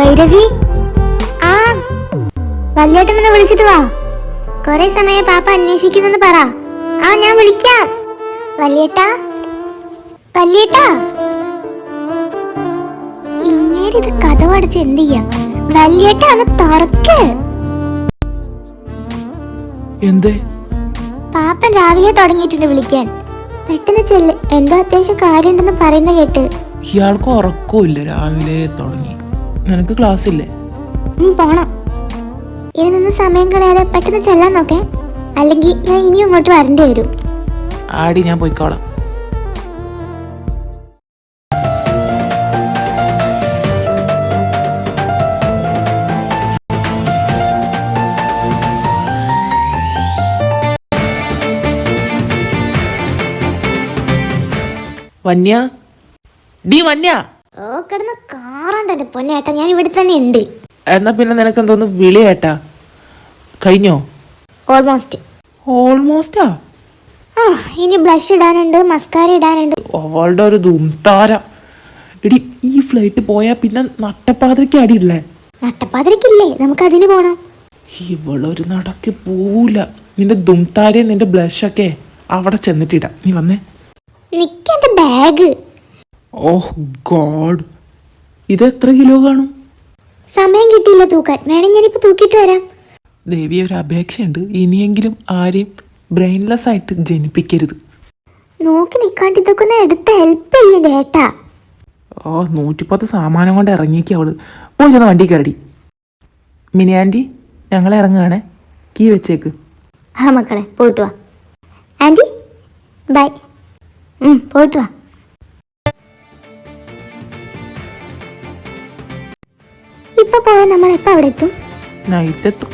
കൈരവി, ആ വല്യേട്ടനെ വിളിച്ചിട്ട് വാ. കൊറേ സമയം പാപ്പ അന്വേഷിക്കുന്നെന്ന് പറ. ആ ഞാൻ വിളിക്കാം. വല്യേട്ടാ, വല്യേട്ടാ. ഇങ്ങേരിത് കഥ അടച്ച് എന്ത് ചെയ്യാം? വല്യേട്ടാ ഒന്ന് തുറക്ക്. എന്തേ? പാപ്പൻ രാവിലെ തുടങ്ങിയിട്ടുണ്ട് വിളിക്കാൻ. പെട്ടെന്ന് ചെല്ല്, എന്തോ അത്യാവശ്യം കാര്യമുണ്ടെന്ന് പറയുന്ന കേട്ട്. ഇയാൾക്ക് ഉറക്കമില്ല, രാവിലെ തുടങ്ങി. നിനക്ക് ക്ലാസ് ഇല്ലേ? പോണം. ഇനി നിന്ന് സമയം കളയാതെ പെട്ടെന്ന് ചെല്ലാൻ നോക്കേ, അല്ലെങ്കിൽ ഞാൻ ഇനിയും ഇങ്ങോട്ട് വരേണ്ടി വരും. ആടി, ഞാൻ പോയിക്കോളാം. വന്യ, ഡി വന്യ. ഓ കിടന്ന് കാറുണ്ട് പൊന്നേട്ടാ, ഞാൻ ഇവിടെ തന്നെ ഉണ്ട്. എന്നാ പിന്നെ നിനക്ക് എന്തോന്ന് വിളിയേട്ടാ? കഴിഞ്ഞോ? ഓൾമോസ്റ്റ്. ഓൾമോസ്റ്റാ? ആ, ഇനി ബ്ലഷ് ഇടാനുണ്ട്, മസ്കാര ഇടാനുണ്ട്. അവളുടെ ഒരു ധൂംതാര. എടി, ഈ ഫ്ലൈറ്റ് പോയാ പിന്നെ നട്ടപ്പാതിരിക്ക് അടിയില്ലേ? നട്ടപ്പാതിരിക്കില്ലേ, നമുക്ക് അതിന് പോണം. ഇവളൊരു നടക്ക് പോവില്ല. നിന്റെ ധുംതാരയും നിന്റെ ബ്ലഷൊക്കെ അവിടെ ചെന്നിട്ടിടാം. നീ വന്നേ. നിക്കെന്റെ ബാഗ്. ഓഹ് ഗോഡ്, ഇത് എത്ര കിലോ കാണും? സമയം കിട്ടിയില്ല തൂക്കാൻ, വേണമെങ്കിൽ ഞാനിപ്പോ തൂക്കിട്ട് വരാം. ദേവി, ഒരു അപേക്ഷയുണ്ട്, ഇനിയെങ്കിലും ആരെയും ബ്രെയിൻലെസ് ആയിട്ട് ജനിപ്പിക്കരുത്. നോക്കി നിക്കാണ്ട് ഇതൊക്കെ ഒന്ന് എടുത്ത് ഹെൽപ്പ് ചെയ്യേ ഏട്ടാ. ഓ, 110 സാമാനം കൊണ്ട് ഇറങ്ങിയേക്ക് അവള്. പോയി ചെന്ന വണ്ടി കയറി. മിനി ആൻറ്റി, ഞങ്ങൾ ഇറങ്ങുകയാണേ, കീ വെച്ചേക്ക്. ആ മക്കളെ, പോയിട്ട് വാ. Aunty bye. പോയിട്ട് വാ. ഇപ്പൊ പോയാൽ നമ്മൾ എപ്പോ അവിടെ എത്തും? നൈറ്റ് എത്തും.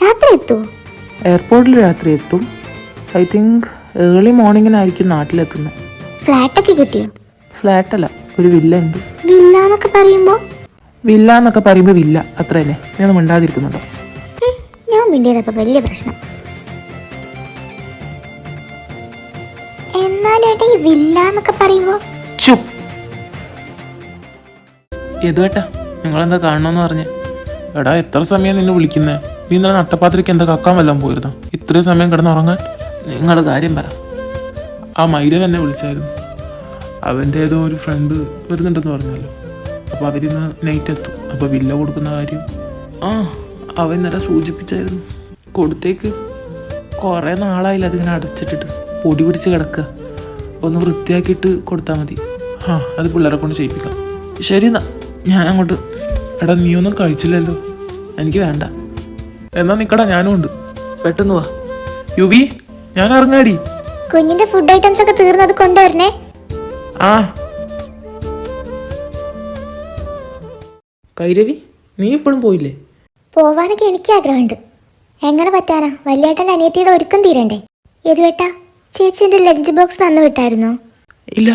രാത്രി എത്തുമോ? എയർപോർട്ടിൽ രാത്രി എത്തും. ഐ തിങ്ക് ഏർലി മോർണിംഗിനായിരിക്കും നാട്ടിലെത്തുന്നത്. ഫ്ലാറ്റൊക്കെ കിട്ടിയോ? ഫ്ലാറ്റല്ല, ഒരു വില്ല ഉണ്ട്. വില്ല എന്നൊക്കെ പറയുമ്പോ? വില്ല എന്നൊക്കെ പറയുമ്പോൾ വില്ല, അത്ര തന്നെ. നീ ഒന്നും മിണ്ടാതിരിക്കുന്നുണ്ടോ? ഞാൻ മിണ്ടിയതപ്പോ വലിയ പ്രശ്നം. എന്നാലും ഏട്ടാ, ഈ വില്ല എന്നൊക്കെ പറയുമ്പോ? ഏതുവേട്ടാ, നിങ്ങളെന്താ കാണണമെന്ന് പറഞ്ഞേ? എടാ, എത്ര സമയം നിന്നെ വിളിക്കുന്നേ? നീ ഇന്നലെ നട്ടപ്പാത്രയ്ക്ക് എന്താ കക്കാൻ വല്ലതും പോയിരുന്നോ? ഇത്രയും സമയം കിടന്നുറങ്ങാൻ? നിങ്ങൾ കാര്യം പറ. ആ മൈരവ് എന്നെ വിളിച്ചായിരുന്നു. അവൻ്റെ ഏതോ ഒരു ഫ്രണ്ട് വരുന്നുണ്ടെന്ന് പറഞ്ഞല്ലോ. അപ്പോൾ അവരിന്ന് നൈറ്റ് എത്തും. അപ്പോൾ വില്ല കൊടുക്കുന്ന കാര്യം അവൻ ഇന്നലെ സൂചിപ്പിച്ചായിരുന്നു. കൊടുത്തേക്ക്. കുറേ നാളായില്ല അതിങ്ങനെ അടച്ചിട്ടിട്ട്, പൊടി പിടിച്ച് കിടക്കുക. ഒന്ന് വൃത്തിയാക്കിയിട്ട് കൊടുത്താൽ മതി. അത് പിള്ളേരെ കൊണ്ട് ചെയ്യിപ്പിക്കാം. ശരി എന്നാ, ഞാനങ്ങോട്ട്. എടാ, നീ ഒന്നും കഴിച്ചില്ലല്ലോ. എനിക്ക് വേണ്ട. എന്നാ നിക്കടാ, ഞാനും ഉണ്ട്. പെട്ടെന്ന് വാ. യുവി, ഞാൻ ഇറങ്ങാടി. കുഞ്ഞിന്റെ ഫുഡ് ഐറ്റംസ് ഒക്കെ തീർന്നത് കൊണ്ടുവരണേ. ആ കൈരവി, നീ ഇപ്പോഴും പോയില്ലേ? പോവാനൊക്കെ എനിക്ക് ആഗ്രഹമുണ്ട്. എങ്ങനെ പറ്റാനാ? വല്യേട്ടൻ്റെ അനിയത്തിയുടെ ഒരുക്കം തീരണ്ടേ? യദുവേട്ടാ, ചേച്ചിന്റെ ലഞ്ച് ബോക്സ് തന്നു വിട്ടായിരുന്നോ? ഇല്ല.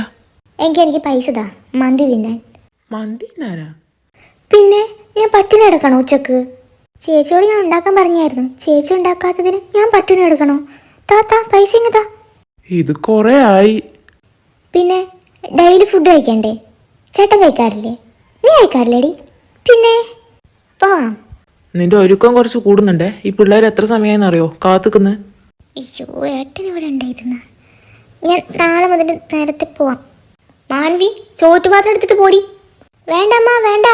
എനിക്ക് പൈസ താ, മന്തി തിന്നാൻ. മന്തി തിന്നാനാ? പിന്നെ ഞാൻ പട്ടിണി എടുക്കണോ ഉച്ചക്ക്? ചേച്ചിയോട് ഞാൻ ഉണ്ടാക്കാൻ പറഞ്ഞായിരുന്നു. ചേച്ചി ഉണ്ടാക്കാത്തതിന് ഞാൻ പട്ടിണി എടുക്കണോ? താത്താ, പൈസ ഇങ്ങതാ. ഇത് കൊറേ ആയി. പിന്നെ ഡെയിലി ഫുഡ് കഴിക്കണ്ടേ? ചേട്ടൻ കഴിക്കാറില്ലേ? നീ കഴിക്കാറില്ലേടി? പിന്നെ പോവാം. നിന്റെ ഒരുക്കം കുറച്ച് കൂടുന്നുണ്ടേ. ഈ പിള്ളേർ എത്ര സമയമായെന്ന് അറിയോ കാത്തുക്കുന്ന്? അയ്യോ, ഏട്ടൻ ഇവിടെ ഉണ്ടായിരുന്നു. ഞാൻ നാളെ മുതൽ നേരത്തെ പോവാം. മാൻവി, ചോറ്റുപാത്രം എടുത്തിട്ട് പോടി. വേണ്ടമ്മ, വേണ്ട.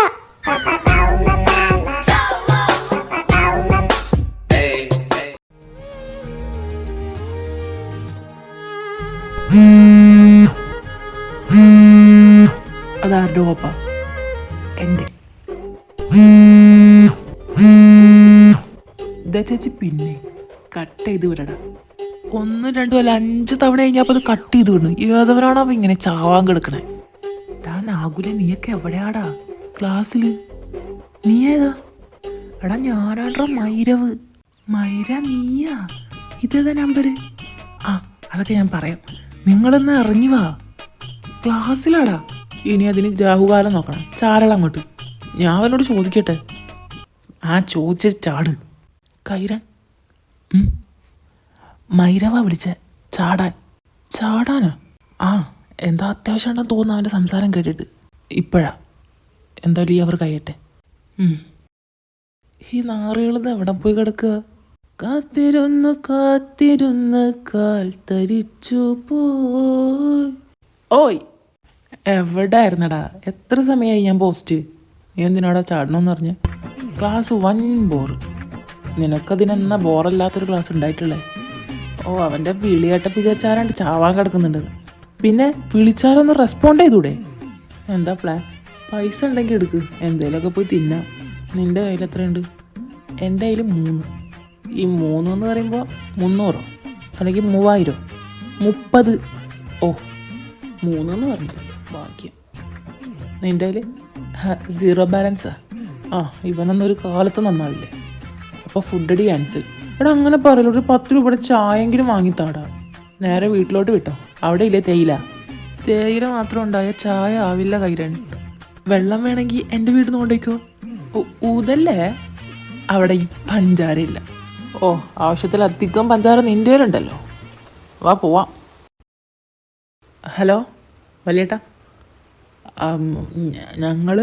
അതാരുടെ കോപ്പ? എൻ്റെ. ഇതാ ചേച്ചി, പിന്നെ കട്ട് ചെയ്ത് വിടടാ. 1, 2 അല്ല 5 തവണ കഴിഞ്ഞപ്പോൾ അത് കട്ട് ചെയ്ത് വിടണം. ഏതവരാണോ അവ ഇങ്ങനെ ചാവാൻ കിടക്കണേ? നാഗുല, നീയൊക്കെ എവിടെയാടാ? ക്ലാസ്സിൽ നീ ഏതാ? എടാ, ഞാനാടാ മൈരവ്. മൈര, നീയാ? ഇതേതാ നമ്പര്? അതൊക്കെ ഞാൻ പറയാം. നിങ്ങളെന്നാ ഇറങ്ങി വാ, ക്ലാസ്സിലാടാ. ഇനി അതിന് രാഹുകാലം നോക്കണം. ചാരട അങ്ങോട്ട്. ഞാൻ അവനോട് ചോദിക്കട്ടെ? ചോദിച്ച ചാട്. കൈരൻ, മൈരവ വിളിച്ച ചാടാൻ. ചാടാനാ? എന്താ അത്യാവശ്യമാണെന്ന് തോന്നുന്നു അവൻ്റെ സംസാരം കേട്ടിട്ട്. ഇപ്പോഴാ? എന്തായാലും ഈ അവർ കഴിയട്ടെ. ഈ നാറുകളത് എവിടെ പോയി കിടക്കുക? കാത്തിരുന്ന് കാത്തിരുന്ന് കാൽ തരിച്ചു പോയി. ഓയ്, എവിടെ ആയിരുന്നടാ? എത്ര സമയമായി ഞാൻ പോസ്റ്റ്? നീ എന്തിനാടാ ചാടണമെന്ന് പറഞ്ഞ്? Class 1 bore. നിനക്കതിനെന്നാ ബോറല്ലാത്തൊരു ക്ലാസ് ഉണ്ടായിട്ടുള്ളേ? ഓ, അവൻ്റെ വിളിയേട്ട വിചാരിച്ചാരാണ്ട് ചാവാൻ കിടക്കുന്നുണ്ട്. പിന്നെ വിളിച്ചാലൊന്ന് റെസ്പോണ്ട് ചെയ്തൂടെ? എന്താ പ്ലാൻ? പൈസ ഉണ്ടെങ്കിൽ എടുക്ക്, എന്തേലുമൊക്കെ പോയി തിന്നാം. നിൻ്റെ കയ്യിൽ എത്രയുണ്ട്? എൻ്റെ കയ്യിൽ 3. ഈ 3 എന്ന് പറയുമ്പോൾ 300 അല്ലെങ്കിൽ 3000, 30. ഓ, 3 എന്ന് പറഞ്ഞില്ല, ബാക്കി നിൻ്റെ കയ്യിൽ 0 ബാലൻസാ. ആ, ഇവനൊന്നൊരു കാലത്ത് നന്നാവില്ലേ? അപ്പോൾ ഫുഡ് അടി ക്യാൻസൽ. ഇവിടെ അങ്ങനെ പറയല്ലോ, ഒരു 10 രൂപയുടെ ചായെങ്കിലും വാങ്ങിത്താടാ. നേരെ വീട്ടിലോട്ട് വിട്ടോ. അവിടെ ഇല്ലേ തേയില മാത്രം ഉണ്ടായ ചായ ആവില്ല കൈരാണി. വെള്ളം വേണമെങ്കിൽ എൻ്റെ വീട്ടിൽ നിന്ന് കൊണ്ടുപോയിക്കോ. ഊതല്ലേ? അവിടെ ഈ പഞ്ചാരയില്ല. ഓ, ആവശ്യത്തിലധികം പഞ്ചാര നിൻ്റെ കയ്യിലുണ്ടല്ലോ. വാ പോവാം. ഹലോ വലിയേട്ടാ, ഞങ്ങൾ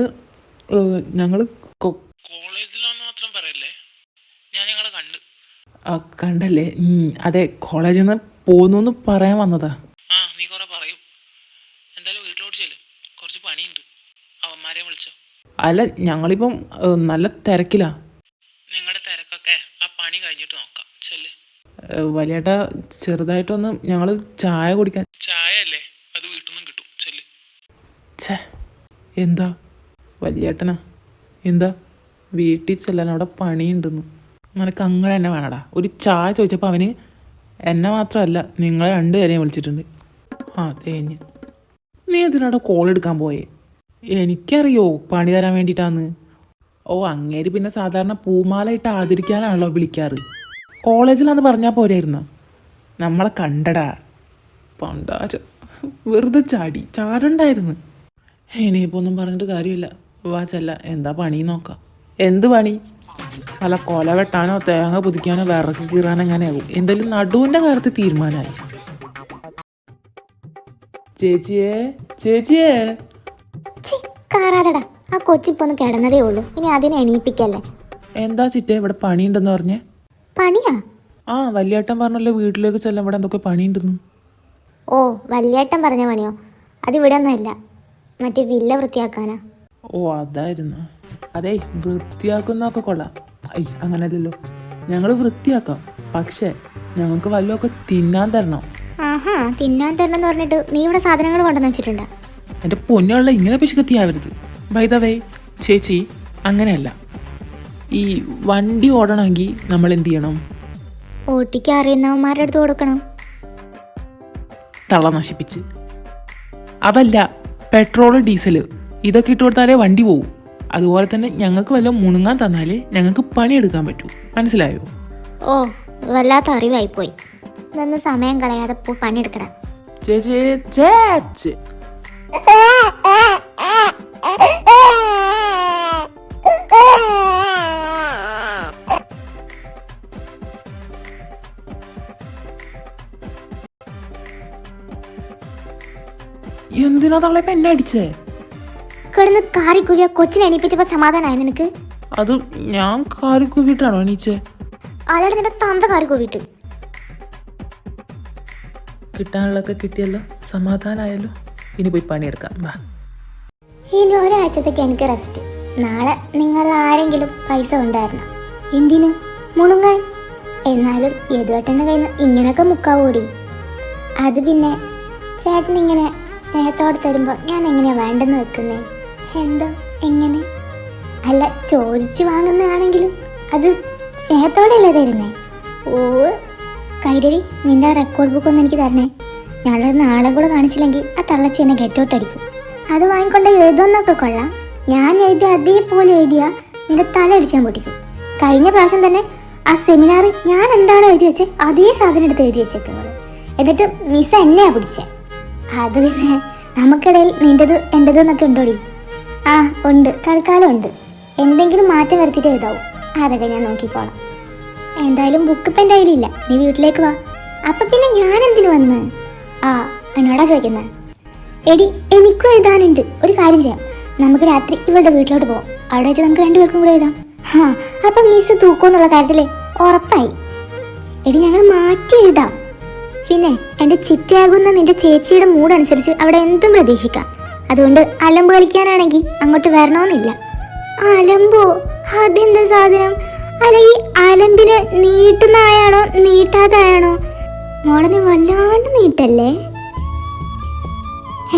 കോളേജിലാന്ന് മാത്രം പറയല്ലേ, ഞാൻ ഞങ്ങളെ കണ്ടല്ലേ? അതെ, കോളേജിൽ നിന്ന് പോന്നു പറയാൻ വന്നതാ. ആ, നീ കുറെ പറയും. എന്തായാലും വീട്ടിലോട്ട് ചെല്ല്, കുറച്ച് പണിയുണ്ട്. അവന്മാരെ വിളിച്ചോ? അല്ല, ഞങ്ങളിപ്പം നല്ല തിരക്കിലാ. നിങ്ങളുടെ തിരക്കൊക്കെ ആ പണി കഴിഞ്ഞിട്ട് നോക്കാം. ചെല്ല്. വലിയേട്ടാ, ചെറുതായിട്ടൊന്ന് ഞങ്ങൾ ചായ കുടിക്കാൻ. ചായ അല്ലേ, അത് വീട്ടിൽ നിന്നും കിട്ടും. ചെല്ല്. ഛേ, എന്താ വലിയേട്ടനാ? എന്താ വീട്ടിൽ ചെല്ലാൻ അവിടെ പണിയുണ്ടെന്ന്? നിനക്ക് അങ്ങനെ തന്നെ വേണടാ. ഒരു ചായ ചോദിച്ചപ്പോൾ അവന് എന്നെ മാത്രമല്ല നിങ്ങളെ 2 പേരെയും വിളിച്ചിട്ടുണ്ട്. ആ, തേഞ്ഞ്. നീ എന്തിനാടെ കോൾ എടുക്കാൻ പോയേ? എനിക്കറിയോ പണി തരാൻ വേണ്ടിയിട്ടാന്ന്. ഓ, അങ്ങേര് പിന്നെ സാധാരണ പൂമാല ഇട്ട് ആദരിക്കാനാണല്ലോ വിളിക്കാറ്. കോളേജിലാന്ന് പറഞ്ഞാൽ പോരായിരുന്നു. നമ്മളെ കണ്ടടാ പണ്ടാര. വെറുതെ ചാടണ്ടായിരുന്നു. ഇനിയിപ്പോൾ ഒന്നും പറഞ്ഞിട്ട് കാര്യമില്ല. വാ ചെല്ല. എന്താ പണി നോക്കാം. എന്ത് പണി? അല്ല, കൊല വെട്ടാനോ തേങ്ങ പുതിക്കാനോ വിറക് കീറാനോ എങ്ങനെയാകും. എന്തായാലും നടുവിൻ്റെ കാര്യത്തിൽ തീരുമാനമായി. ചേച്ചിയേ കാറാതടാ, ആ കൊച്ചിപ്പൊന്ന് കിടന്നതേ ഉള്ളൂ, ഇനി അതിനെ എണീപ്പിക്കല്ലേ. എന്താ ചിറ്റേ, ഇവിടെ പണിയുണ്ടെന്ന് പറഞ്ഞേ? പണിയാ? ആ, വലിയേട്ടൻ പറഞ്ഞല്ലോ വീട്ടിലേക്ക് ചെല്ലാൻ, ഇവിടെ എന്തൊക്കെ പണിയുണ്ടെന്ന്. ഓ, വലിയേട്ടൻ പറഞ്ഞ പണിയോ? അതിവിടെ ഒന്നുമല്ല, മറ്റേ വില്ല വൃത്തിയാക്കാനാ. ഓ, അതായിരുന്നു. അതെ, വൃത്തിയാക്കുന്നതൊക്കെ കൊള്ളാം. അങ്ങനല്ലല്ലോ, ഞങ്ങൾ വൃത്തിയാക്കാം, പക്ഷേ ഞങ്ങൾക്ക് വല്ലതൊക്കെ തിന്നാൻ തരണം. ആഹാ, തിന്നാൻ തരണം എന്ന് പറഞ്ഞിട്ട് നീ ഇവിടെ സാധനങ്ങൾ കൊണ്ടുവന്ന് വെച്ചിട്ടുണ്ടാ? എൻ്റെ പൊന്നുള്ള ഇങ്ങനെ പിശുക്കത്തിയാവരുത്. ബൈ ദ വേ ചേച്ചി, അങ്ങനെയല്ല. ഈ വണ്ടി ഓടണമെങ്കിൽ നമ്മൾ എന്ത് ചെയ്യണം? ഓട്ടിക്ക് അറിയുന്നവന്മാരുടെ അടുത്ത് കൊടുക്കണം. തള നശിപ്പിച്ച്. അതല്ല, പെട്രോള് ഡീസൽ ഇതൊക്കെ ഇട്ട് കൊടുത്താലേ വണ്ടി പോവും. അതുപോലെ തന്നെ ഞങ്ങൾക്ക് വല്ലതും മുണുങ്ങാൻ തന്നാലേ ഞങ്ങൾക്ക് പണിയെടുക്കാൻ പറ്റൂ. മനസ്സിലായോ? ഓ, വല്ലാത്ത അറിവായിപ്പോയി. ഇതൊന്ന് സമയം കളയാതെ പണിയെടുക്കണം. ചേച്ചി എന്തിനാ തള്ളെ എന്നെ അടിച്ചേ? കിടന്ന് കാറിക്കുവിയ കൊച്ചിനെ എണീപ്പിച്ചപ്പോ സമാധാനായ നിനക്ക്? അത് ഞാൻ കാറിക്കുവിട്ടാണോ എണീച്ചേ? ആളാണ് നിന്റെ തന്ത കാറിക്കുവിട്ട്. കിട്ടാനുള്ളതൊക്കെ കിട്ടിയല്ലോ, സമാധാനായല്ലോ. ഇനി പോയി പണിയെടുക്കാം. വാ. ഇനി ഒരാഴ്ചത്തേക്ക് എനിക്ക് റെസ്റ്റ്. നാളെ നിങ്ങൾ ആരെങ്കിലും പൈസ ഉണ്ടായിരുന്നു. എന്തിന്? മുണുങ്ങാൻ. എന്നാലും ഏതുവട്ടൻ്റെ കയ്യിൽ നിന്ന് ഇങ്ങനെയൊക്കെ മുക്കാവൂടി. അത് പിന്നെ ചേട്ടൻ ഇങ്ങനെ സ്നേഹത്തോടെ തരുമ്പോൾ ഞാൻ എങ്ങനെയാ വേണ്ടെന്ന് വെക്കുന്നേ? എന്തോ എങ്ങനെ? അല്ല, ചോദിച്ച് വാങ്ങുന്നതാണെങ്കിലും അത് സ്നേഹത്തോടെയല്ലേ തരുന്നേ? ഓ കൈരവി, നിന്റെ ആ റെക്കോർഡ് ബുക്ക് ഒന്ന് എനിക്ക് തരണേ. ഞാനത് നാളെ കൂടെ കാണിച്ചില്ലെങ്കിൽ ആ തള്ളച്ചി എന്നെ ഗെറ്റൗട്ടടിക്കും. അത് വാങ്ങിക്കൊണ്ട് എഴുതുന്നൊക്കെ കൊള്ളാം. ഞാൻ എഴുതി അതേപോലെ എഴുതിയാ നിന്റെ തല അടിച്ചാൻ പൊട്ടിക്കും. കഴിഞ്ഞ പ്രാവശ്യം തന്നെ ആ സെമിനാറിൽ ഞാൻ എന്താണോ എഴുതി വെച്ചേ അതേ സാധനം എടുത്ത് എഴുതി വെച്ചേക്കുന്നത്. എന്നിട്ട് മിസ് എന്നെയാ പിടിച്ചേ. അത് പിന്നെ നമുക്കിടയിൽ നിൻ്റെത് എൻ്റെത് എന്നൊക്കെ ഉണ്ടോടി? ആ ഉണ്ട്, തൽക്കാലം ഉണ്ട്. എന്തെങ്കിലും മാറ്റം വരുത്തിയിട്ട് എഴുതാവും. അതൊക്കെ ഞാൻ നോക്കിക്കോളാം. എന്തായാലും ബുക്ക് ഇപ്പം എൻ്റെ കയ്യിലില്ല. നീ വീട്ടിലേക്ക് വാ. അപ്പം പിന്നെ ഞാൻ എന്തിനു വന്ന്? ആ, എന്നോടാ ചോദിക്കുന്നത്? എടി, എനിക്കും എഴുതാനുണ്ട്. ഒരു കാര്യം ചെയ്യാം, നമുക്ക് രാത്രി ഇവളുടെ വീട്ടിലോട്ട് പോവാം. അവിടെ വെച്ച് നമുക്ക് രണ്ടുപേർക്കും കൂടെ എഴുതാം. അപ്പൊ മിസ് തൂക്കുമെന്നുള്ള കാര്യത്തില് ഉറപ്പായി. എടി ഞങ്ങൾ മാറ്റി എഴുതാം. പിന്നെ എൻ്റെ ചിറ്റയാകുന്ന നിന്റെ ചേച്ചിയുടെ മൂഡ് അനുസരിച്ച് അവിടെ എന്തും പ്രതീക്ഷിക്കാം. അതുകൊണ്ട് അലമ്പ് കളിക്കാനാണെങ്കിൽ അങ്ങോട്ട് വരണമെന്നില്ല. അലമ്പോ? അതെന്താ സാധനം? അല്ല, ഈ അലമ്പിന് നീട്ടുന്നായാണോ നീട്ടാതായാണോ? മോളെ നീ വല്ലാണ്ട് നീട്ടല്ലേ.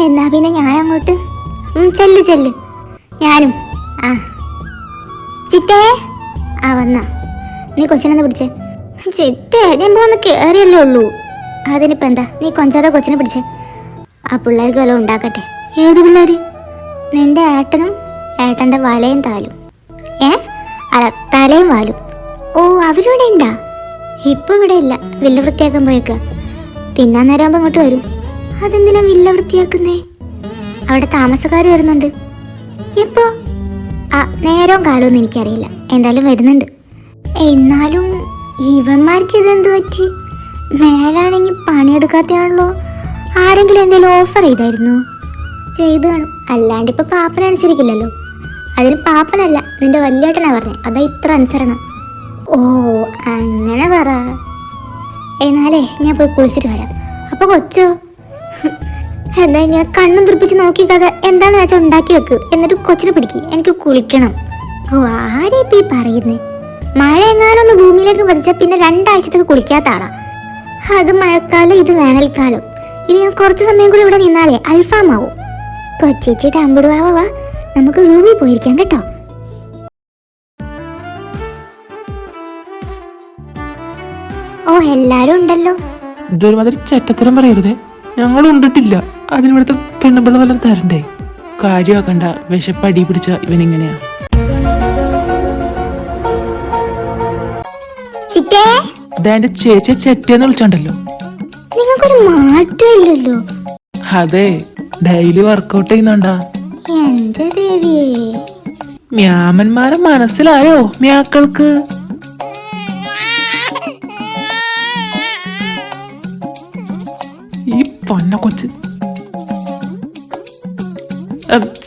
എന്നാ പിന്നെ ഞാൻ അങ്ങോട്ട് ചെല്ല് ഞാനും. ആ ചിറ്റേ, ആ വന്നാ നീ കൊച്ചിനെന്ന് പിടിച്ചേ. ചിറ്റേ, ഞാൻ വന്ന് കയറിയല്ലേ ഉള്ളൂ. അതിനിപ്പോൾ എന്താ, നീ കൊഞ്ചാതെ കൊച്ചിനെ പിടിച്ചേ. ആ പിള്ളേർക്ക് വല്ലതും ഉണ്ടാക്കട്ടെ. ഏത് പിള്ളേർ? നിന്റെ ഏട്ടനും ഏട്ടൻ്റെ വലയും താലും. അല്ല, തലയും വാലും. ഓ, അവരിവിടെ ഉണ്ടാ? ഇപ്പം ഇവിടെ ഇല്ല, വില്ല വൃത്തിയാക്കാൻ പോയേക്കുക. തിന്നാൻ നേരമാകുമ്പോൾ ഇങ്ങോട്ട് വരും. അതെന്തിനാ വില്ല വൃത്തിയാക്കുന്നേ? അവിടെ താമസക്കാർ വരുന്നുണ്ട്. എപ്പോ? ആ, നേരവും കാലമൊന്നും എനിക്കറിയില്ല, എന്തായാലും വരുന്നുണ്ട്. എന്നാലും ഇവന്മാർക്ക് ഇതെന്ത് പറ്റി? മേലാണെങ്കിൽ പണിയെടുക്കാത്തയാണല്ലോ. ആരെങ്കിലും എന്തെങ്കിലും ഓഫർ ചെയ്തായിരുന്നു? ചെയ്തു കാണും, അല്ലാണ്ട് ഇപ്പൊ പാപ്പനനുസരിക്കില്ലല്ലോ. അതിന് പാപ്പനല്ല, നിന്റെ വല്യേട്ടനാ പറഞ്ഞേ, അതാ ഇത്ര അനുസരണം. ഓ, അങ്ങനെ പറ. എന്നാലേ ഞാൻ പോയി കുളിച്ചിട്ട് വരാം. അപ്പൊ കൊച്ചോ? എന്താ ഇങ്ങനെ കണ്ണും തുറപ്പിച്ച് നോക്കിക്കാതെ എന്താന്ന് വെച്ചാൽ ഉണ്ടാക്കി വെക്ക്, എന്നിട്ട് കൊച്ചിനെ പിടിക്ക്, എനിക്ക് കുളിക്കണം. ഓ, ആരെയിപ്പ ഈ പറയുന്നേ? മഴ എങ്ങാനൊന്ന് ഭൂമിയിലേക്ക് പതിച്ചാൽ പിന്നെ 2 ആഴ്ചത്തേക്ക് കുളിക്കാത്ത ആളാ. അത് മഴക്കാലം, ഇത് വേനൽക്കാലം. ഇനി ഞാൻ കുറച്ച് സമയം കൂടി ഇവിടെ നിന്നാലേ അൽഫാമാവും. കൊച്ചേച്ചി ടമ്പുടുവാവാ, നമുക്ക് റൂമിൽ പോയിരിക്കാം കേട്ടോ. ഓ, എല്ലാരും ഉണ്ടല്ലോ. ഇതൊരുമാതിരി ചെറ്റത്തരം പറയരുതേ, ഞങ്ങളും ഉണ്ടിട്ടില്ല. അതിനിവിടുത്തെ പെണ്ണുപിള്ള വല്ലതും തരണ്ടേ? കാര്യമാക്കണ്ട, വിശപ്പടി പിടിച്ച ഇവനിങ്ങനെയാ. എന്റെ ചേച്ചി ചെറ്റേന്ന് വിളിച്ചോണ്ടല്ലോ. നിങ്ങൾക്കൊരു മാറ്റമില്ലല്ലോ. അതെ, ഡെയിലി വർക്കൗട്ട് ചെയ്യുന്നുണ്ടാ. എന്റെ ദേവിയേ, മ്യാമന്മാരെ മനസ്സിലായോ മ്യാക്കൾക്ക്? ഈ പൊന്ന കൊച്ച്.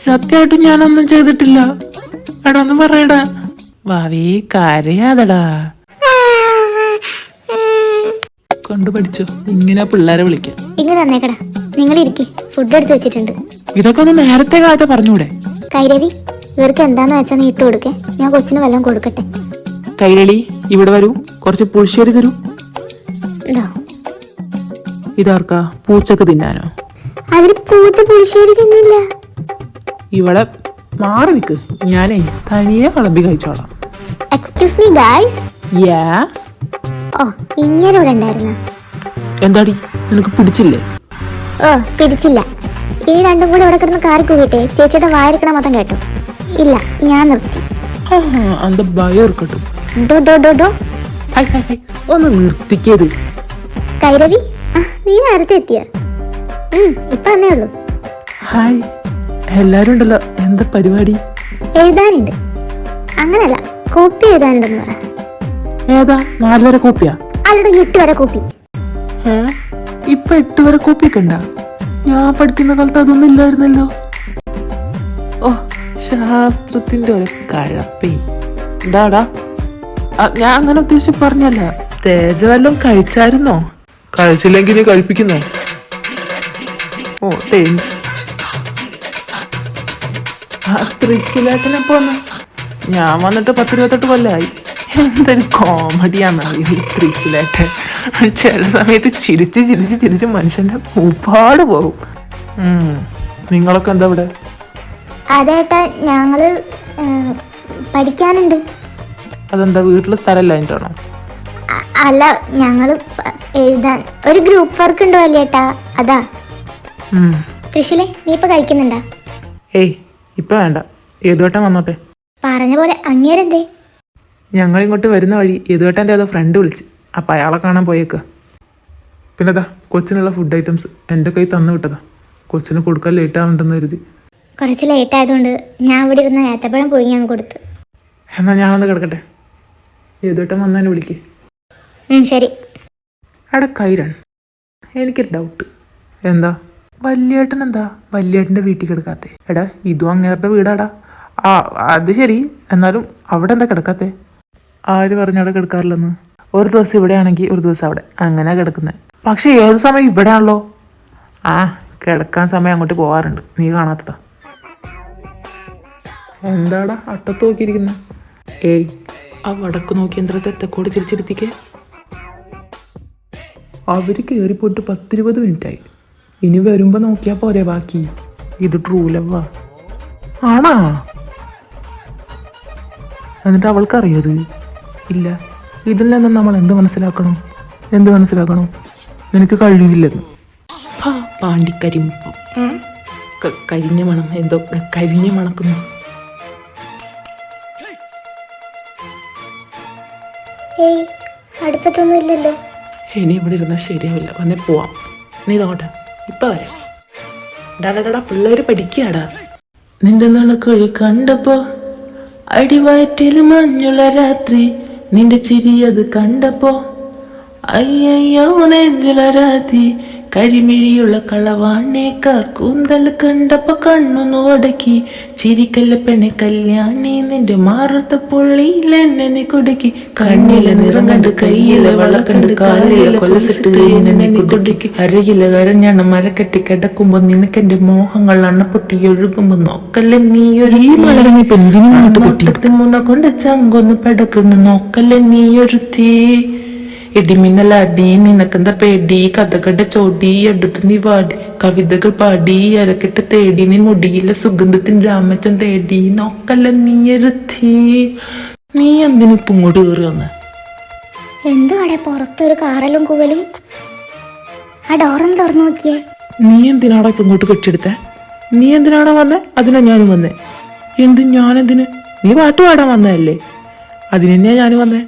സത്യമായിട്ടും ഞാനൊന്നും ചെയ്തിട്ടില്ല. എടാ ഒന്ന് പറയടാ. ഭാവി കരയാതടാ. കൊണ്ട് പഠിച്ചോ, ഇങ്ങനെ പിള്ളേരെ വിളിക്കാം. ഇങ്ങ് തന്നേക്കടാ, നിങ്ങൾ ഇരിക്കി, ഫുഡ് എടുത്ത് വെച്ചിട്ടുണ്ട്. ഇതൊക്കെ ഒന്ന് നേരത്തെ കാലത്തെ പറഞ്ഞൂടെ? കൈരവി, ഇവർക്ക് എന്താന്ന് വെച്ചാൽ നീ ഇട്ട് കൊടുക്കേ, ഞാൻ കൊച്ചിന് വല്ലതും കൊടുക്കട്ടെ. കൈരളി, ഇവിടെ വരൂ, കുറച്ച് പുളിശ്ശേരി തരൂ. ഇതാർക്കാ? പൂച്ചക്ക് തിന്നാനോ? അതിന് പൂച്ച പുളിശ്ശേരി തിന്നില്ല. ഇവിടെ മാറി നിക്ക്, ഞാനേ തനിയെ വിളമ്പി കഴിച്ചോളാം. Excuse me guys. യെസ്. ഓ, ഇങ്ങനെ ഇവിടെ ഉണ്ടായിരുന്ന? എന്താടി, നിനക്ക് പിടിച്ചില്ലേ? ഓ, പിടിച്ചില്ല. ഈ രണ്ടും കൂടെ ഇവിടെ കിടന്ന് കാറി കൂവിട്ടെ ചേച്ചിയുടെ വായിരിക്കണ മൊത്തം കേട്ടോ. ഇല്ല, ഞാൻ നിർത്തി. അന്ത ഭയം ഇരിക്കട്ടും. ഒന്ന് നിർത്തിക്കത്. കൈരവി, നീ നേരത്തെ എത്തിയ? ഇപ്പൊ എന്നേ ഉള്ളൂ. ഹായ്, എല്ലാരും ഉണ്ടല്ലോ. എന്താ പരിപാടി? എഴുതാനുണ്ട്. അങ്ങനല്ല, കോപ്പി എഴുതാനുണ്ടെന്ന് പറ. ഏതാ? 4 വരെ കോപ്പിയാ? അവളുടെ 8 വരെ കോപ്പി. ഇപ്പൊ 8 വരെ കോപ്പിയൊക്കെ ഉണ്ടാ? ഞാൻ പഠിക്കുന്ന കാലത്ത് അതൊന്നും ഇല്ലായിരുന്നല്ലോ. ഓ, ശാസ്ത്രത്തിന്റെ ഒരു കഴപ്പേ. എന്താടാ? ഞാൻ അങ്ങനെ ഉദ്ദേശിച്ച് പറഞ്ഞല്ല. തേജ വല്ലതും കഴിച്ചായിരുന്നോ? കഴിച്ചില്ലെങ്കിൽ നീ കഴിപ്പിക്കുന്നോ? ഓ, തേഞ്ഞ തൃശ്ശിലേട്ടനെപ്പോ വന്ന? ഞാൻ വന്നിട്ട് 10-28 കൊല്ലമായി. എന്തൊരു കോമഡിയാന്നറിയോ ഈ തൃശ്ശിലേട്ടൻ. ചില സമയത്ത് ചിരിച്ച് ചിരിച്ച് ചിരിച്ച് മനുഷ്യന്റെ ഉപ്പാട് പോകും. നിങ്ങളൊക്കെ എന്താ ഇവിടെ? അതേട്ടാ, ഞങ്ങള് പഠിക്കാനുണ്ട്. അതെന്താ, വീട്ടില് സ്ഥലമില്ലായിട്ടാണോ? അല്ല, ഞങ്ങള് എഴുതാൻ ഒരു ഗ്രൂപ്പ് വർക്ക് ഉണ്ടോ അല്ലേട്ടാ, അതാ. തൃശ്ശൂലെ, നീ ഇപ്പൊ കഴിക്കുന്നുണ്ടാ? ഏയ്, ഇപ്പൊ വേണ്ട. ഏതുവട്ടം വന്നോട്ടെ. പറഞ്ഞ പോലെ അങ്ങേരെന്തേ? ഞങ്ങൾ ഇങ്ങോട്ട് വരുന്ന വഴി ഏതുവട്ടൻ്റെ ഏതോ ഫ്രണ്ട് വിളിച്ച്, അപ്പം അയാളെ കാണാൻ പോയേക്കുക. പിന്നെതാ കൊച്ചിനുള്ള ഫുഡ് ഐറ്റംസ് എൻ്റെ കൈ തന്നു വിട്ടതാ. കൊച്ചിന് കൊടുക്കാൻ ലേറ്റ് ആവുന്നുണ്ടെന്ന് കരുതി. കുറച്ച് ലേറ്റ് ആയതുകൊണ്ട് ഞാൻ ഇവിടെ ഇരുന്ന് ഏത്തപ്പഴം പുഴുങ്ങി അങ്ങ് കൊടുത്തു. എന്നാൽ ഞാൻ വന്ന് കിടക്കട്ടെ. ഏതുവട്ടം വന്നതിന് വിളിക്ക്. ശരി. അവിടെ കൈരൺ, എനിക്കൊരു ഡൗട്ട്. എന്താ? വല്യേട്ടൻ എന്താ വല്യേട്ടൻ്റെ വീട്ടിൽ കിടക്കാത്തേ? എടാ, ഇതും അങ്ങേരുടെ വീടാടാ. ആ അത് ശരി. എന്നാലും അവിടെ എന്താ കിടക്കാത്തെ? ആര് പറഞ്ഞു അവിടെ കിടക്കാറില്ലെന്ന്? ഒരു ദിവസം ഇവിടെ ആണെങ്കിൽ ഒരു ദിവസം അവിടെ, അങ്ങനെ കിടക്കുന്നത്. പക്ഷെ ഏത് സമയം ഇവിടെ ആണല്ലോ. ആ കിടക്കാൻ സമയം അങ്ങോട്ട് പോകാറുണ്ട്, നീ കാണാത്തതാ. എന്താടാ അട്ടത്ത് നോക്കിയിരിക്കുന്ന? ഏയ്, ആ വടക്ക് നോക്കി യന്ത്രത്തെ തെക്കോട് തിരിച്ചിരുത്തിക്കേ. അവര് കയറിപ്പോയിട്ട് 10-20 മിനിറ്റായി. ഇനി വരുമ്പോ നോക്കിയാ പോരെ ബാക്കി. ഇത് ട്രൂ ലവാ ആണാ? എന്നിട്ട് അവൾക്കറിയത് ഇല്ല. ഇതിൽ നിന്നും നമ്മൾ എന്ത് മനസ്സിലാക്കണം? നിനക്ക് കഴിവില്ലെന്ന്. പാണ്ടിക്കരിമ്പം കരിഞ്ഞ മണം, എന്തോ കരിഞ്ഞ മണക്കുന്നു. ഏയ് അടുപ്പത്തൊന്നും ഇല്ലല്ലോ. ഇനി ഇവിടെ ഇരുന്നാൽ ശരിയാവില്ല, വന്നേ പോവാം. നീ നോട്ടെ, ഇപ്പൊ വരാം. ഡാടാ പിള്ളേര് പഠിക്കാടാ. നിന്റെ നടക്കുഴി കണ്ടപ്പോ അടിവയറ്റിൽ മഞ്ഞുള്ള രാത്രി, നിന്റെ ചിരി അത് കണ്ടപ്പോ അയ്യോ നെഞ്ചുള്ള രാത്രി, കരിമിഴിയുള്ള കളവാണേക്കാർ കൂന്തൽ കണ്ടപ്പോ കണ്ണൊന്നു ഒടക്കി, ചിരിക്കല്ല പെണ്ണെ കല്യാണി, നിന്റെ മാറത്ത പൊള്ളിയിൽ എന്നെ നീ കൊടുക്കി, കണ്ണിലെ നിറം കണ്ട് കയ്യിലെ വള കണ്ട് കാലിലെ കൊലസിട്ട് എന്നെ നീ കൊടുക്കി, അരയിലെ കരഞ്ഞാണ് മരക്കെട്ടി കിടക്കുമ്പോ നിനക്കെന്റെ മോഹങ്ങൾ അണപ്പൊട്ടി ഒഴുകുമ്പോ നോക്കല്ലേ നീയൊരു മുന്ന കൊണ്ട് ചങ്കൊന്ന് പെടക്കുന്നു, നോക്കല്ലേ നീയൊരുത്തീ ഇടിമിന്നലാടി നിനക്കെന്താ പേടി, കഥകട ചോടി അടുത്ത് നീ വാടി, കവിതകൾ പാടി അരക്കെട്ട് തേടി, നീ മുടിയിലെ സുഗന്ധത്തിന് രാമച്ചൻ തേടി, നോക്കല്ല നീയരുത്തി. നീ എന്തിനു ഇപ്പം ഇങ്ങോട്ട് കയറി വന്ന? എന്തോ അവിടെ പുറത്തൊരു കാറലും കൂവലും. ആ ഡോറൊന്ന് തുറന്നു നോക്കിയേ. നീ എന്തിനാടാ ഇപ്പം ഇങ്ങോട്ട് കെട്ടിയെടുത്തേ? നീ എന്തിനാടാ വന്നേ? അതിനാ ഞാനും വന്നേ. ഞാനെന്തിന്? നീ പാട്ട് പാടാൻ വന്നതല്ലേ, അതിനെന്നെയാ ഞാനും വന്നേ.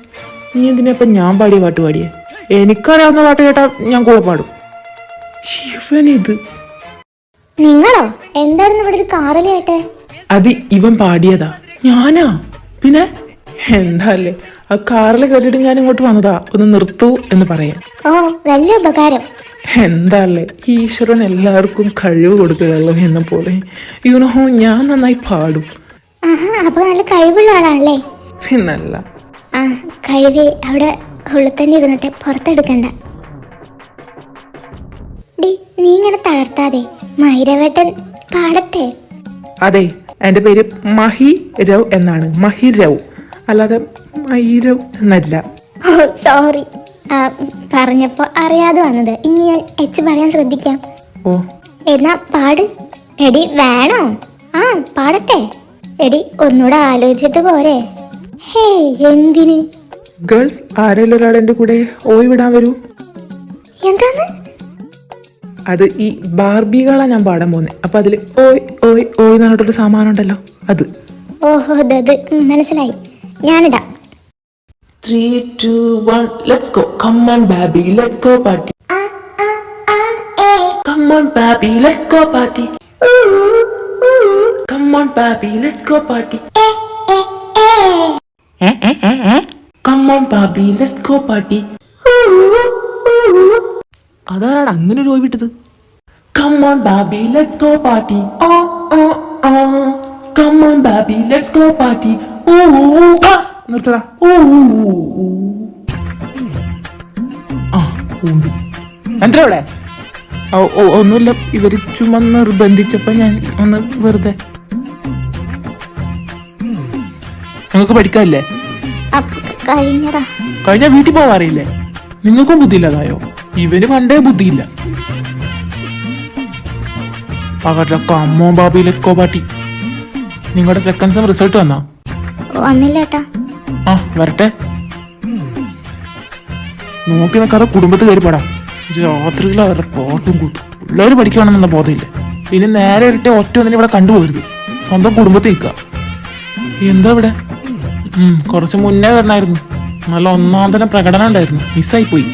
നീ എന്തിനാ ഇപ്പം ഞാൻ പാടിയ പാട്ട് പാടിയേ? എനിക്കറിയാവുന്ന പാട്ട് കേട്ടാ ഞാൻ കൂടെ പാടും. ഇവനിത് നിങ്ങളോ? എന്തായിരുന്നു ഇവിടെ ഒരു കാറലായിട്ടെ? അത് ഇവൻ പാടിയതാ. ഞാനാ? പിന്നെ എന്താല്ലേ, ആ കാറിൽ കയറിയിട്ട് ഞാൻ ഇങ്ങോട്ട് വന്നതാ, ഒന്ന് നിർത്തൂ എന്ന് പറയാൻ. ഓ വലിയ ഉപകാരം. എന്താല്ലേ, ഈശ്വരൻ എല്ലാവർക്കും കഴിവ് കൊടുക്കുകയല്ലോ എന്നെ പോലെ. യുനോ ഞാൻ നന്നായി പാടും. ആഹാ, അപ്പൊ നല്ല കഴിവുള്ള ആളാണല്ലേ? പിന്നല്ല. ആ കഴിവ് അവിടെ ഉള്ളിൽ തന്നെ ഇരുന്നിട്ട് പുറത്തെടുക്കണ്ട. ഡി നീ ഇങ്ങനെ തളർത്താതെ, മൈരവേട്ടൻ പാടത്തെ. അതെ, എൻ്റെ പേര് മഹി രവ് എന്നാണ്. മഹി രവ്, അല്ലാതെ മൈരവ് എന്നല്ല. ഓ സോറി, പറഞ്ഞപ്പോ അറിയാതെ വന്നത്. ഇനി ഞാൻ എച്ച് പറയാൻ ശ്രദ്ധിക്കാം. ഓ എന്നാ പാട്. എടി വേണോ? ആ പാടട്ടെ. എടി ഒന്നുകൂടെ ആലോചിച്ചിട്ട് പോരെ. ഹേ എന്തിന്? ഗേൾസ് ആരെങ്കിലും ഒരാൾ എൻ്റെ കൂടെ ഓയ് വിടാൻ വരൂ. എന്താണ്? അത് ഈ ബാർബികളാ ഞാൻ പാടാൻ പോകുന്നത്. അപ്പൊ അതില് ഓയ് ഓയ് ഓയ് എന്ന് പറഞ്ഞിട്ടൊരു സാമാനം ഉണ്ടല്ലോ, അത്. ഓഹോ അത് മനസ്സിലായി, ഞാനിടാം. 3, 2, 1 let's go. Come on baby, let's go party. Come on baby, let's go party. Come on baby, let's go party. Come on baby, let's go party. അതാരാണ് അങ്ങനെ ഒരു ഓയ് വിട്ടത്? Come on baby, let's go party. Come on baby, let's go party. നിർത്തടാ. എന്താ ഇവിടെ? ഒന്നുമില്ല, ഇവര് ചുമ നിർബന്ധിച്ചപ്പോ ഞാൻ ഒന്ന് വെറുതെ. നിങ്ങൾക്ക് പഠിക്കാല്ലേ? കഴിഞ്ഞ വീട്ടിൽ പോവാറില്ലേ? നിങ്ങൾക്കും ബുദ്ധിയില്ലാതായോ? ഇവന് പണ്ടേ ബുദ്ധിയില്ല. കമ്മോ ബാബി ലെറ്റ്സ് ഗോ പാർട്ടി. നിങ്ങളുടെ സെക്കൻഡ് സെം റിസൾട്ട് വന്നാ? വന്നില്ലേട്ടാ. ആ വരട്ടെ. നോക്കി നിൽക്കാതെ കുടുംബത്തിൽ കയറി പാടാം. രാത്രിയിൽ അവരുടെ പാട്ടും കൂട്ടും. പിള്ളേർ പഠിക്കുകയാണെന്നുള്ള ബോധമില്ല. പിന്നെ നേരെ ഇരട്ടെ ഒറ്റ ഒന്നിനെ ഇവിടെ കണ്ടുപോകരുത്. സ്വന്തം കുടുംബത്തിൽ നിൽക്കുക. എന്താ ഇവിടെ? കുറച്ച് മുന്നേ വരണമായിരുന്നു. നല്ല ഒന്നാം തരം പ്രകടനം ഉണ്ടായിരുന്നു, മിസ്സായി പോയി.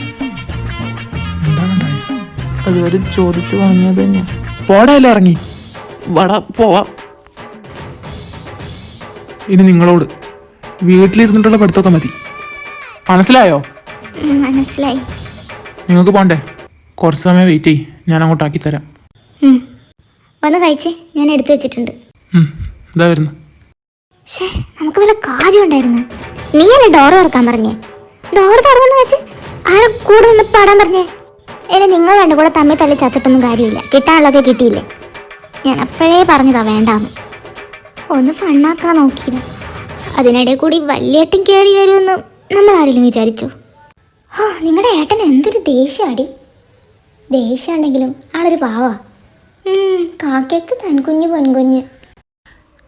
എന്താണ് ഉണ്ടായത്? അതുവരെ ചോദിച്ചു വാങ്ങിയത് തന്നെയാ. പോടല്ലേ ഇറങ്ങി വട പോവാം. ഇനി നിങ്ങളോട് വീട്ടിലിരുന്നിട്ടുള്ള പഠിത്തമൊക്കെ മതി, മനസ്സിലായോ? മനസ്സിലായി. നിങ്ങൾക്ക് പോണ്ടേ? കുറച്ച് സമയം വെയിറ്റ് ചെയ്യ്, ഞാൻ അങ്ങോട്ട് ആക്കി തരാം. വന്ന് കഴിച്ചേ, ഞാൻ എടുത്തു വെച്ചിട്ടുണ്ട്. ഇതാ വരുന്നു. ഷേ, നമുക്ക് വല്ല കാര്യം ഉണ്ടായിരുന്നു. നീയല്ലേ ഡോറ് തുറക്കാൻ പറഞ്ഞേ? ഡോറ് തുറന്നെന്ന് വെച്ച് ആരെ കൂടെ നിന്ന് പാടാൻ പറഞ്ഞേ? ഇനി നിങ്ങൾ രണ്ടും കൂടെ തമ്മിൽ തല്ലി ചത്തിട്ടൊന്നും കാര്യമില്ല. കിട്ടാനുള്ളതൊക്കെ കിട്ടിയില്ലേ? ഞാൻ അപ്പോഴേ പറഞ്ഞതാ വേണ്ടാന്ന്. ഒന്ന് ഫണ്ണാക്കാൻ നോക്കിയത്. അതിനിടെ കൂടി വലിയേട്ടൻ കയറി വരുമെന്ന് നമ്മൾ ആരെങ്കിലും വിചാരിച്ചു? ഓ, നിങ്ങളുടെ ഏട്ടൻ എന്തൊരു ദേഷ്യാടി. ദേഷ്യം ഉണ്ടെങ്കിലും ആളൊരു പാവാ. കാക്കയ്ക്ക് തൻകുഞ്ഞ് പൊൻകുഞ്ഞ്.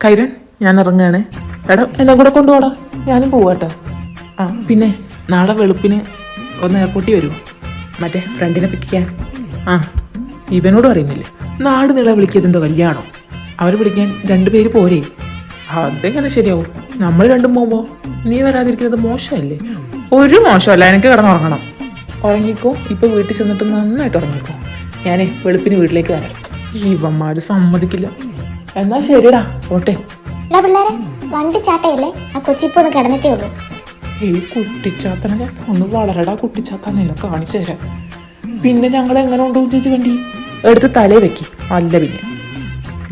കൈരൻ, ഞാൻ ഇറങ്ങുകയാണേ. എടാ, എന്നെ കൂടെ കൊണ്ടുപോടാ, ഞാനും പോവാട്ടോ. ആ പിന്നെ നാളെ വെളുപ്പിന് ഒന്ന് എയർപോർട്ടിൽ വരുമോ? മറ്റേ ഫ്രണ്ടിനെ പിക്ക് ചെയ്യാൻ. ആ, ഇവനോടും അറിയുന്നില്ലേ? നാട് നീളെ വിളിക്കിയതെന്തോ കല്യാണോ? അവർ വിളിക്കാൻ 2 പേര് പോരേ? അതെങ്ങനെ ശരിയാവും? നമ്മൾ രണ്ടും പോകുമ്പോൾ നീ വരാതിരിക്കുന്നത് മോശമല്ലേ? ഒരു മോശമല്ല, എനിക്ക് കിടന്നുറങ്ങണം. ഉറങ്ങിക്കോ, ഇപ്പൊ വീട്ടിൽ ചെന്നിട്ട് നന്നായിട്ട് ഉറങ്ങിക്കോ. ഞാനേ വെളുപ്പിന് വീട്ടിലേക്ക് വരാം. ഇവന്മാര് സമ്മതിക്കില്ല. എന്നാ ശരിടാ, ഓട്ടെ. പിള്ളേരെ, വണ്ടി ചാട്ടയല്ലേ? ആ കൊച്ചിപ്പോ ഒന്ന് കിടന്നിട്ടേ ഉള്ളൂ. ഈ കുട്ടിച്ചാത്തനെ ഞാൻ ഒന്ന് വളരടാ. കുട്ടിച്ചാത്താന്നില്ല, കാണിച്ചു തരാം. പിന്നെ ഞങ്ങൾ എങ്ങനെ കൊണ്ടുപോകും ചേച്ചി വണ്ടി? എടുത്ത് തലേ വെക്കി. അല്ല പിന്നെ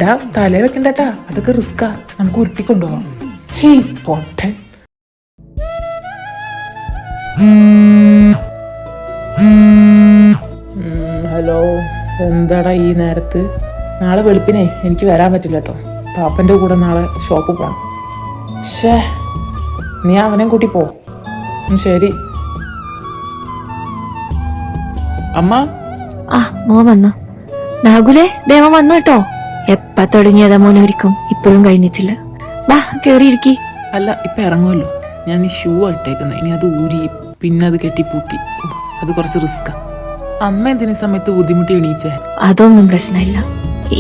ഡാ, തലേ വെക്കണ്ടട്ടാ, അതൊക്കെ റിസ്കാ. നമുക്ക് ഉരുട്ടിക്കൊണ്ടുപോവാം. പോട്ടെ. ഹലോ, എന്താടാ ഈ നേരത്ത്? നാളെ വെളുപ്പിനെ എനിക്ക് വരാൻ പറ്റില്ല കേട്ടോ. പാപ്പൻ്റെ കൂടെ നാളെ ഷോപ്പിൽ പോകണം. ഷേ, നീ അവനെ കൂട്ടി പോ. ശരി അമ്മ. ആ, മോൻ വന്നോ? നാഗുലേ, ദേവൻ വന്നു കേട്ടോ. എപ്പ തുടങ്ങിയതാ മോനെ ഒരുക്കം, ഇപ്പോഴും കഴിഞ്ഞിട്ടില്ല. വാ, കേറിയിരിക്കി. അല്ല, ഇപ്പൊ ഇറങ്ങുമല്ലോ. ഞാൻ ഈ ഷൂ ഇട്ടേക്കുന്നത്. ഇനി അത് ഊരി പിന്നെ അത് കെട്ടിപ്പൂട്ടി, അത് കുറച്ച് റിസ്ക്കാ. അമ്മ എന്തിനു സമയത്ത് ബുദ്ധിമുട്ടി എണീച്ചേ? അതൊന്നും പ്രശ്നമില്ല.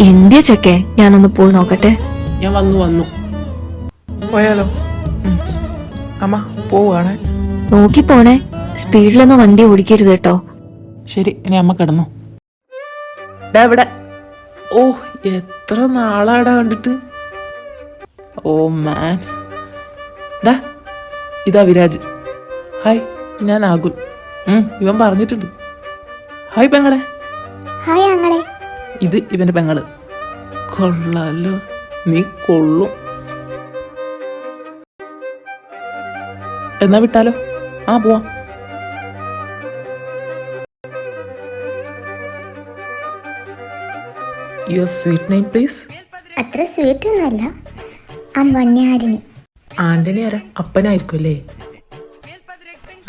എന്തിയ ചെക്കേ, ഞാനൊന്ന് പോയി നോക്കട്ടെ. ഞാൻ വന്നു പോയാലോ? അമ്മ പോവാണേ. നോക്കി പോണേ, സ്പീഡിലൊന്നും വണ്ടി ഓടിക്കരുത് കേട്ടോ. ശരി, ഇനി അമ്മ കിടന്നു. ഇവിടെ ഓ, എത്ര നാളാടാ കണ്ടിട്ട്. ഓ മാൻ. ഡാ, ഇതാ വിരാജ്. ഹായ്, ഞാൻ ആകുൽ. ഇവൻ പറഞ്ഞിട്ടുണ്ട്. ഹായ് പെങ്ങളെ. ഹായ് ആങ്ങളെ. ഇത് ഇവന്റെ പെങ്ങള്. കൊള്ളാലോ, നീ കൊള്ളും. എന്നാ വിട്ടാലോ? ആ, പോവാം. Your sweet name please. അത്ര സ്വീറ്റ് ഒന്നുമല്ല. വന്യാരിണി. ആന്റണി ആരാ? അപ്പനായിരിക്കും അല്ലേ?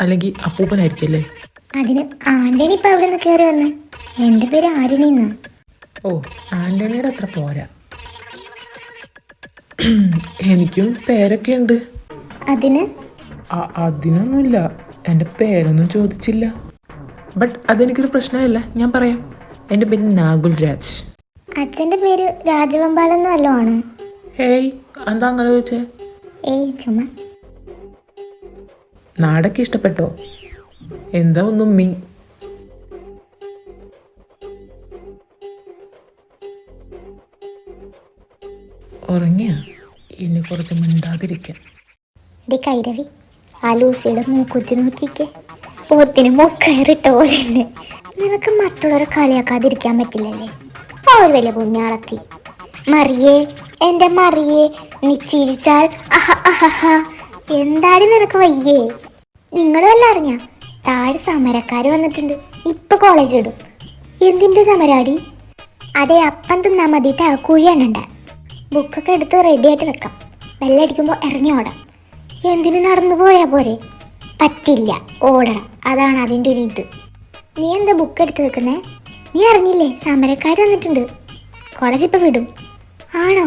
അല്ലെങ്കിൽ അപ്പൂപ്പനായിരിക്കും അല്ലേ? അതിന് ആന്റണി ഇപ്പൊ അവിടെ നിന്ന് കയറി വന്ന്. എന്റെ പേര് ആരിണി എന്നാ. ഓ, ആന്റണിയുടെ അത്ര പോരാ. എനിക്കും പേരൊക്കെ ഉണ്ട്. അതിന് അതിനൊന്നുമില്ല. എൻ്റെ പേരൊന്നും ചോദിച്ചില്ല. ബട്ട് അതെനിക്കൊരു പ്രശ്നമല്ല, ഞാൻ പറയാം. എൻ്റെ പേര് നാഗുൽ രാജ്. അച്ഛന്റെ പേര് രാജവമ്പാലെന്ന് വല്ലതും ആണോ? ഹേയ്, എന്താ അങ്ങനെ ചോദിച്ചേ? ഏയ്, ചുമ്മാ. നാടൊക്കെ ഇഷ്ടപ്പെട്ടോ? എന്താ ഒന്നും മീ? ഉറങ്ങിയ ഇനി കുറച്ച് മിണ്ടാതിരിക്കാൻ. കൈരവി, ആ ലൂസിയുടെ മൂക്കുത്തി നോക്കിക്കേ. പോത്തിന് മൂക്കയറിട്ട പോലെയല്ലേ? നിനക്ക് മറ്റുള്ളവരെ കളിയാക്കാതിരിക്കാൻ പറ്റില്ലല്ലേ? ആ ഒരു വലിയ പുണ്യാളത്തി. മറിയേ, എന്റെ മറിയേ, നീ ചിരിച്ചാൽ എന്താടി നിനക്ക് വയ്യേ? നിങ്ങളും അറിഞ്ഞ താഴെ സമരക്കാര് വന്നിട്ടുണ്ട്. ഇപ്പൊ കോളേജ് ഇടും. എന്തിന്റെ സമരാടി? അതെ, അപ്പം തിന്നാ മതിയിട്ട് കുഴിയണ്ണണ്ട. ബുക്കൊക്കെ എടുത്ത് റെഡി ആയിട്ട് വെക്കാം. വെല്ലടിക്കുമ്പോൾ ഇറങ്ങി ഓടാം. എന്തിനു നടന്നു പോയാ പോരെ? പറ്റില്ല, ഓടണം. അതാണ് അതിൻ്റെ ഒരു ഇത്. നീ എന്താ ബുക്ക് എടുത്ത് വെക്കുന്നേ? നീ അറിഞ്ഞില്ലേ സമരക്കാർ വന്നിട്ടുണ്ട്? കോളേജ് ഇപ്പം വിടും. ആണോ?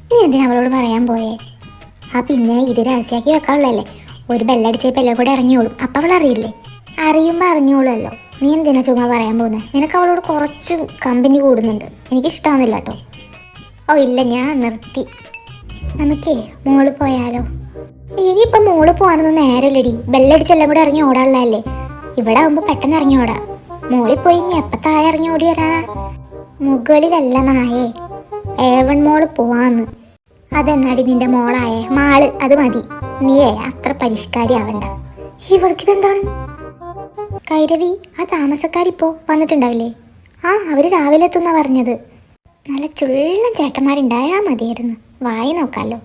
നീ എന്തിനാ അവളോട് പറയാൻ പോയേ? പിന്നെ ഇത് രഹസ്യമാക്കി വെക്കാനുള്ളല്ലേ. ഒരു ബെല്ലടിച്ചപ്പോൾ എല്ലാം കൂടെ ഇറങ്ങിയോളും. അപ്പം അവൾ അറിയില്ലേ? അറിയുമ്പോൾ അറിഞ്ഞോളൂല്ലോ. നീ എന്തിനാ ചുമ്മാ പറയാൻ പോകുന്നത്? നിനക്ക് അവളോട് കുറച്ച് കമ്പനി കൂടുന്നുണ്ട്. എനിക്കിഷ്ടമാവുന്നില്ല കേട്ടോ. ഓ ഇല്ല, ഞാൻ നിർത്തി. നമുക്കേ മോള് പോയാലോ? ഇനിയിപ്പം മോള് പോകാനൊന്നും നേരമില്ലടി. ബെല്ലടിച്ചെല്ലാം കൂടെ ഇറങ്ങി ഓടാനുള്ളതല്ലേ. ഇവിടെ ആകുമ്പോൾ പെട്ടെന്ന് ഇറങ്ങി ഓടാം. മോളിൽ പോയി ഇനി എപ്പം താഴെ ഇറങ്ങി ഓടി വരാനാ? മുകളിലല്ല നായേ, ഏവൺ മോള് പോവാന്ന്. അതെന്നാടി നിന്റെ മോളായേ? മാള്, അത് മതി. നീയേ അത്ര പരിഷ്കാരി ആവണ്ട. ഇവർക്കിതെന്താണ്? കൈരവി, ആ താമസക്കാരിപ്പോ വന്നിട്ടുണ്ടാവില്ലേ? അവര് രാവിലെ എത്തുന്നാ പറഞ്ഞത്. നല്ല ചുള്ളം ചേട്ടന്മാരുണ്ടായാ മതിയായിരുന്നു. വായി നോക്കാലോ.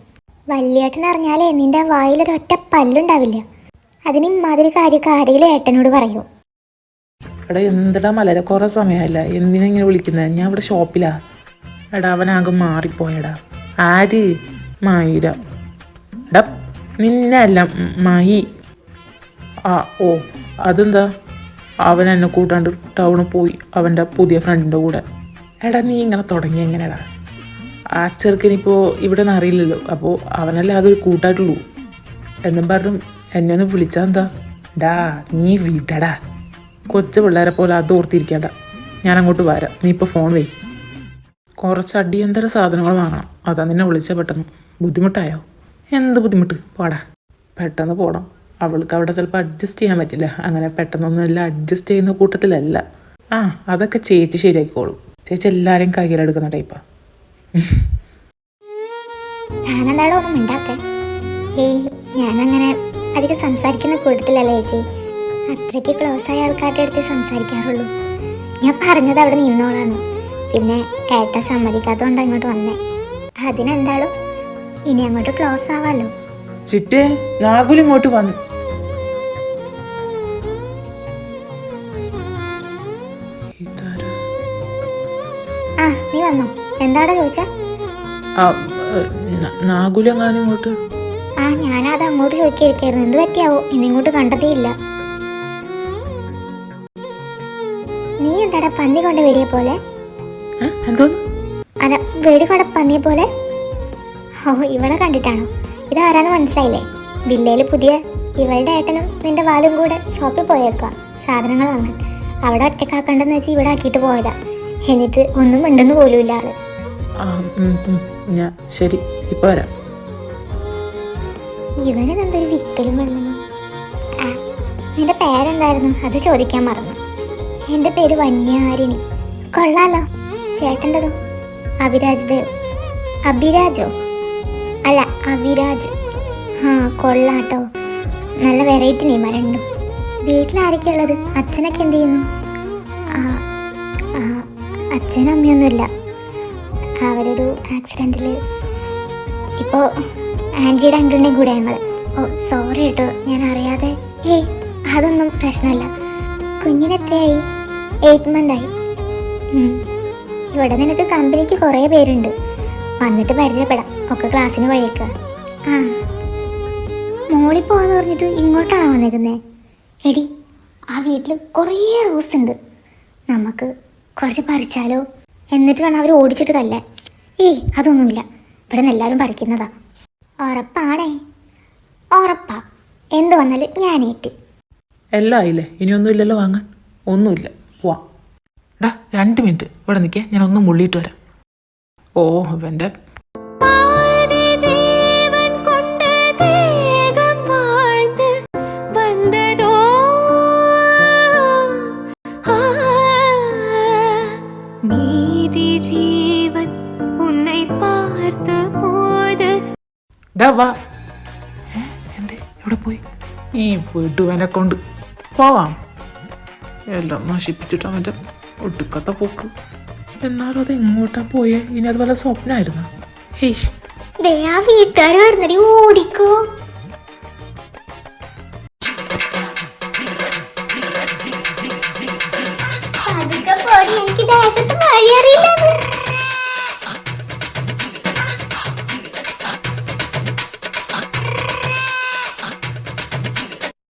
വല്യേട്ടൻ അറിഞ്ഞാലേ നിന്റെ വായിലൊരൊറ്റ പല്ലുണ്ടാവില്ല. അതിന് ഇമ്മാതിരി കാര്യമൊക്കെ ആരെങ്കിലും ഏട്ടനോട് പറയൂ. എടാ എന്തെടാ മലരെ കുറേ സമയമല്ല, എന്തിനാ ഇങ്ങനെ വിളിക്കുന്നത്? ഞാൻ ഇവിടെ ഷോപ്പിലാ. എടാ അവനാകെ മാറിപ്പോയടാ. ആര്? മയൂര. എടാ നിന്നെ അല്ല, മഹി. ആ ഓ അതെന്താ? അവൻ എന്നെ കൂട്ടാണ്ട് ടൗണിൽ പോയി അവൻ്റെ പുതിയ ഫ്രണ്ടിൻ്റെ കൂടെ. എടാ നീ ഇങ്ങനെ തുടങ്ങി എങ്ങനെയാടാ? ആ ചെറുക്കനിപ്പോൾ ഇവിടെ നിന്ന് അറിയില്ലല്ലോ, അപ്പോൾ അവനല്ലേ ആകെ ഒരു കൂട്ടായിട്ടുള്ളൂ. എന്നും പറഞ്ഞു എന്നെ ഒന്ന് വിളിച്ചാൽ എന്താ? ഡാ നീ വീട്ടടാ, കൊച്ചു പിള്ളേരെ പോലെ അത് ഓർത്തിരിക്കണ്ട. ഞാൻ അങ്ങോട്ട് വരാം, നീ ഇപ്പോൾ ഫോൺ വെയ്. കുറച്ച് അടിയന്തര സാധനങ്ങൾ വാങ്ങണം, അതാ നിന്നെ വിളിച്ചാൽ പെട്ടെന്ന്. ബുദ്ധിമുട്ടായോ? എന്ത് ബുദ്ധിമുട്ട്? പോടാ, പെട്ടെന്ന് പോടാം. അവൾക്ക് അവിടെ ചിലപ്പോൾ അഡ്ജസ്റ്റ് ചെയ്യാൻ പറ്റില്ല. അങ്ങനെ പെട്ടെന്നൊന്നുമല്ല അഡ്ജസ്റ്റ് ചെയ്യുന്ന കൂട്ടത്തിലല്ല. ആ അതൊക്കെ ചേച്ചി ശരിയാക്കിക്കോളും. ചേച്ചി എല്ലാവരെയും കയ്യിലെടുക്കുന്ന ടൈപ്പാ. ഞാനെന്താടോ ഒന്നും മിണ്ടാത്തെ? ഏയ് ഞാനങ്ങനെ അധികം സംസാരിക്കുന്ന കൂട്ടത്തിലല്ലേ ചേച്ചി. അത്രയ്ക്ക് ക്ലോസ് ആയ ആൾക്കാരുടെ അടുത്ത് സംസാരിക്കാറുള്ളൂ. ഞാൻ പറഞ്ഞത് അവിടെ നിന്നോളാന്ന്. പിന്നെ ഏട്ടൻ സമ്മതിക്കാത്തതുകൊണ്ട് അങ്ങോട്ട് വന്നേ. അതിനെന്താടോ, ഇനി അങ്ങോട്ട് ക്ലോസ് ആവാലോ. ചിറ്റേ രാഹുൽ ഇങ്ങോട്ട് വന്നു. ആ നീ വന്നോ? എന്താടാ ചോദിച്ചാ? നാഗുലെങ്ങാനും ഇങ്ങോട്ട്. ആ ഞാനത് അങ്ങോട്ട് ചോദിക്കായിരിക്കായിരുന്നു. എന്ത് പറ്റിയാവോ ഇന്നിങ്ങോട്ട് കണ്ടതേയില്ല. നീ എന്താടാ പന്നി കൊണ്ട് വെടിയെ പോലെ? എന്തോ? അല്ല വെടി കൊണ്ട് പന്നിയെ പോലെ. ഓ ഇവിടെ കണ്ടിട്ടാണോ? ഇതാരാന്ന് മനസ്സിലായില്ലേ? വില്ലയിൽ പുതിയ ഇവളുടെ ഏട്ടനും നിന്റെ വാലും കൂടെ ഷോപ്പിൽ പോയേക്കാം സാധനങ്ങൾ വാങ്ങാൻ. അവിടെ ഒറ്റക്കാക്കണ്ടെന്ന് വെച്ച് ഇവിടെ ആക്കിയിട്ട് പോയതാ. എന്നിട്ട് ഒന്നും ഉണ്ടെന്ന് പോലും ഇല്ല ആള്. ഞാൻ ശരി ഇപ്പൊ വരാം. ഇവനെന്തൊരു വിക്കലും വെള്ളമോ. ആ നിന്റെ പേരെന്തായിരുന്നു? അത് ചോദിക്കാൻ മറന്നു. എൻ്റെ പേര് വന്യാരിണി. കൊള്ളാലോ. ചേട്ടൻ്റെതോ? അഭിരാജ് ദേവ്. അഭിരാജോ? അല്ല അഭിരാജ്. ആ കൊള്ളാട്ടോ, നല്ല വെറൈറ്റി നെയ്മാ രണ്ടും. വീട്ടിലാരൊക്കെ ഉള്ളത്? അച്ഛനൊക്കെ എന്ത് ചെയ്യുന്നു? അച്ഛനും അമ്മയൊന്നുമില്ല. അവരൊരു ആക്സിഡൻറ്റിൽ ഇപ്പോൾ ആൻറ്റിയുടെ അങ്കിളിൻ്റെയും കൂടെ ഞങ്ങൾ. ഓ സോറി കേട്ടോ, ഞാൻ അറിയാതെ. ഏയ് അതൊന്നും പ്രശ്നമല്ല. കുഞ്ഞിനെത്രയായി? 8 മന്തായി. ഇവിടെ നിനക്ക് കമ്പനിക്ക് കുറേ പേരുണ്ട്, വന്നിട്ട് പരിചയപ്പെടാം. ഒക്കെ ക്ലാസ്സിന് പോയേക്കുക. ആ മോളിൽ പോകാന്ന് പറഞ്ഞിട്ട് ഇങ്ങോട്ടാണോ വന്നേക്കുന്നത്? എടി ആ വീട്ടിൽ കുറേ റോസ് ഉണ്ട്, നമുക്ക് കുറച്ച് പറിച്ചാലോ? എന്നിട്ട് വേണം അവർ ഓടിച്ചിട്ട് തല്ലേ. ഏയ് അതൊന്നുമില്ല, ഇവിടെ നിന്ന് എല്ലാവരും പറിക്കുന്നതാ. ഉറപ്പാണേ? ഉറപ്പാ. എന്ത് വന്നാലും ഞാനേറ്റ്. എല്ലാം ആയില്ലേ? ഇനിയൊന്നും ഇല്ലല്ലോ വാങ്ങാൻ? ഒന്നുമില്ല, പോവാം. എടാ 2 മിനിറ്റ് ഇവിടെ നിൽക്കേ, ഞാൻ ഒന്ന് മുള്ളിയിട്ട് വരാം. ഓ ഇവൻ്റെ വാ. എന്തേ എവിടെ പോയി? ഈ വീട്ടുവനെ കൊണ്ട് പോവാം. എല്ലാം നശിപ്പിച്ചിട്ട് അവൻ്റെ ഒടുക്കത്തെ പോക്ക്. എന്നാലും അത് എങ്ങോട്ടാ പോയേ? ഇനി അത് വല്ല സ്വപ്നമായിരുന്നു. ആ വീട്ടുകാർ വരുന്നടി, ഓടിക്കോ. അതൊക്കെ പോടി, എനിക്ക് ദേശത്ത് വഴി അറിയില്ല.